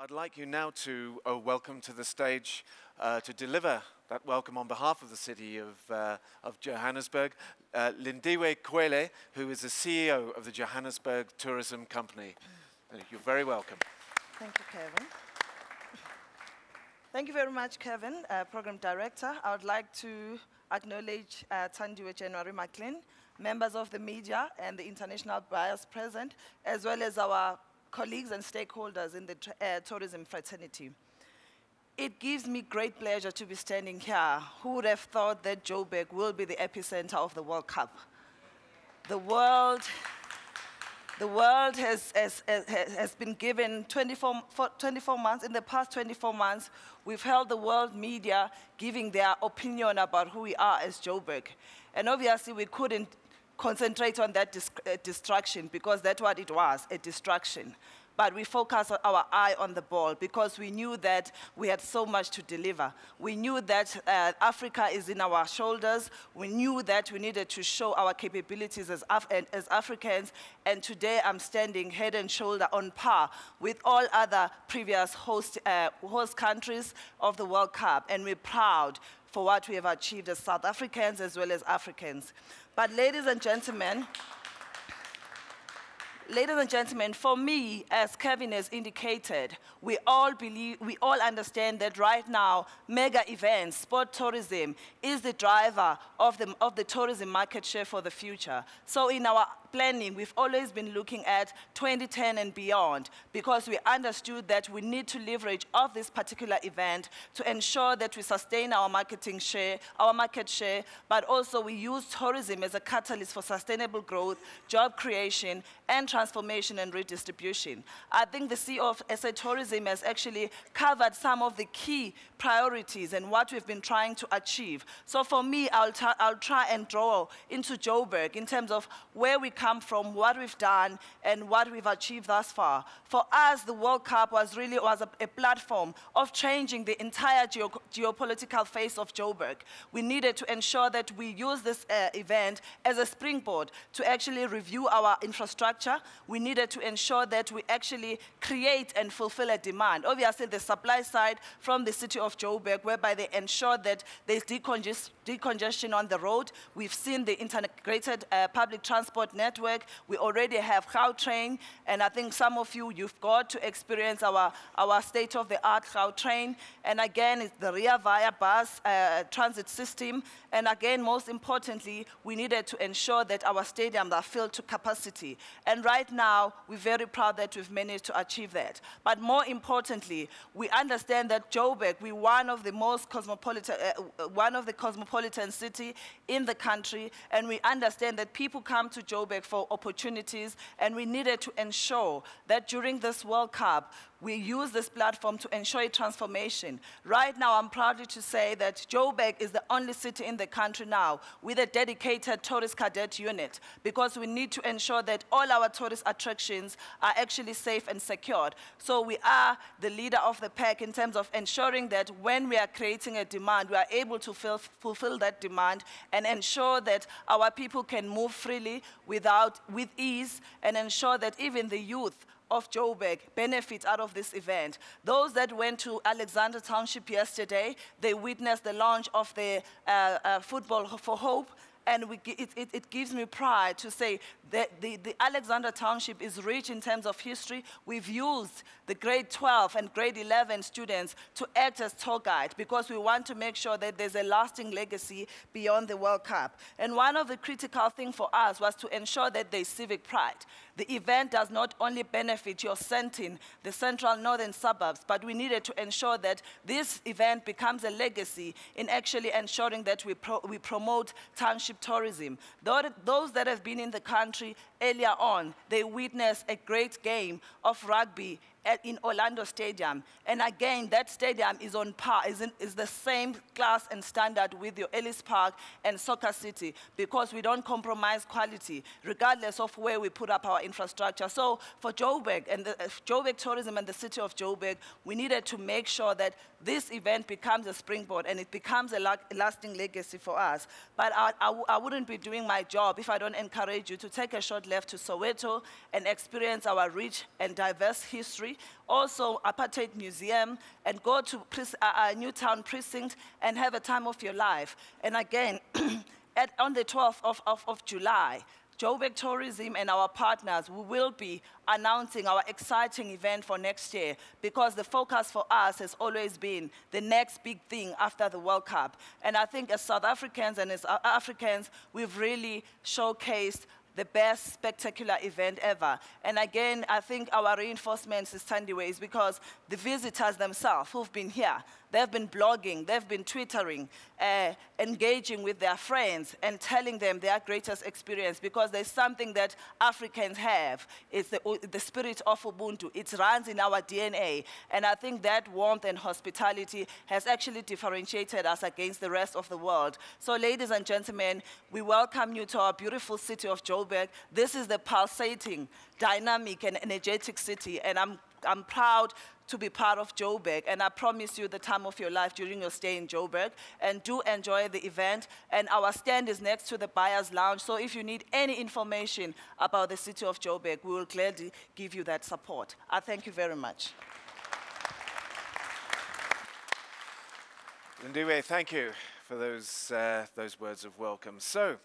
I'd like you now to welcome to the stage to deliver that welcome on behalf of the city of Johannesburg, Lindiwe Mahlangu-Kwele, who is the CEO of the Johannesburg Tourism Company. You're very welcome. Thank you, Kevin. Thank you very much, Kevin, Program Director. I would like to acknowledge Lindiwe Mahlangu-Kwele, members of the media and the international buyers present, as well as our colleagues and stakeholders in the tourism fraternity. It gives me great pleasure to be standing here. Who would have thought that Joburg will be the epicenter of the World Cup? The world has been given 24 months. In the past 24 months, we've held the world media giving their opinion about who we are as Joburg. And obviously, we couldn't concentrate on that distraction because that's what it was, a distraction. But we focused our eye on the ball because we knew that we had so much to deliver. We knew that Africa is in our shoulders. We knew that we needed to show our capabilities as Africans. And today I'm standing head and shoulder on par with all other previous host countries of the World Cup. And we're proud for what we have achieved as South Africans as well as Africans. But ladies and gentlemen, for me, as Kevin has indicated, we all understand that right now, mega events, sport tourism, is the driver of the tourism market share for the future. So in our planning, we've always been looking at 2010 and beyond because we understood that we need to leverage off this particular event to ensure that we sustain our market share, but also we use tourism as a catalyst for sustainable growth, job creation, and transformation and redistribution. I think the CEO of SA Tourism has actually covered some of the key priorities and what we've been trying to achieve. So for me, I'll try and draw into Joburg in terms of where we come from, what we've done, and what we've achieved thus far. For us, the World Cup was a platform of changing the entire geopolitical face of Joburg. We needed to ensure that we use this event as a springboard to actually review our infrastructure. We needed to ensure that we actually create and fulfill a demand. Obviously, the supply side from the city of Joburg, whereby they ensure that there's decongestion on the road. We've seen the integrated public transport network. We already have Gautrain, and I think some of you've got to experience our state-of-the-art Gautrain. And again, it's the Ria Vaya bus transit system. And again, most importantly, we needed to ensure that our stadiums are filled to capacity. And right now, we're very proud that we've managed to achieve that. But more importantly, we understand that Joburg, we're one of the most cosmopolitan city in the country, and we understand that people come to Joburg for opportunities, and we needed to ensure that during this World Cup, we use this platform to ensure a transformation. Right now, I'm proud to say that Joburg is the only city in the country now with a dedicated tourist cadet unit, because we need to ensure that all our tourist attractions are actually safe and secured. So we are the leader of the pack in terms of ensuring that when we are creating a demand, we are able to fulfill that demand and ensure that our people can move freely with ease, and ensure that even the youth of Joburg benefit out of this event. Those that went to Alexander Township yesterday, they witnessed the launch of the Football for Hope. And it gives me pride to say that the Alexander Township is rich in terms of history. We've used the grade 12 and grade 11 students to act as tour guide because we want to make sure that there's a lasting legacy beyond the World Cup. And one of the critical things for us was to ensure that there's civic pride. The event does not only benefit your Sentin, the central northern suburbs, but we needed to ensure that this event becomes a legacy in actually ensuring that we promote township tourism. Those that have been in the country earlier on, they witnessed a great game of rugby in Orlando Stadium. And again, that stadium is on par, is the same class and standard with your Ellis Park and Soccer City, because we don't compromise quality, regardless of where we put up our infrastructure. So for Joburg and Joburg Tourism and the city of Joburg, we needed to make sure that this event becomes a springboard and it becomes a lasting legacy for us. But I wouldn't be doing my job if I don't encourage you to take a short left to Soweto and experience our rich and diverse history, History, also Apartheid Museum, and go to Newtown Precinct and have a time of your life. And again, on the 12th of July, Joburg Tourism and our partners, we will be announcing our exciting event for next year, because the focus for us has always been the next big thing after the World Cup. And I think as South Africans and as Africans, we've really showcased the best spectacular event ever. And again, I think our reinforcement is Lindiwe, is because the visitors themselves who've been here, they've been blogging, they've been twittering, engaging with their friends and telling them their greatest experience, because there's something that Africans have. It's the spirit of Ubuntu. It runs in our DNA. And I think that warmth and hospitality has actually differentiated us against the rest of the world. So ladies and gentlemen, we welcome you to our beautiful city of Joburg. This is the pulsating, dynamic and energetic city, and I'm proud to be part of Joburg, and I promise you the time of your life during your stay in Joburg. And do enjoy the event. And our stand is next to the Buyers Lounge, so if you need any information about the city of Joburg, we will gladly give you that support. I thank you very much. Lindiwe, thank you for those words of welcome. So,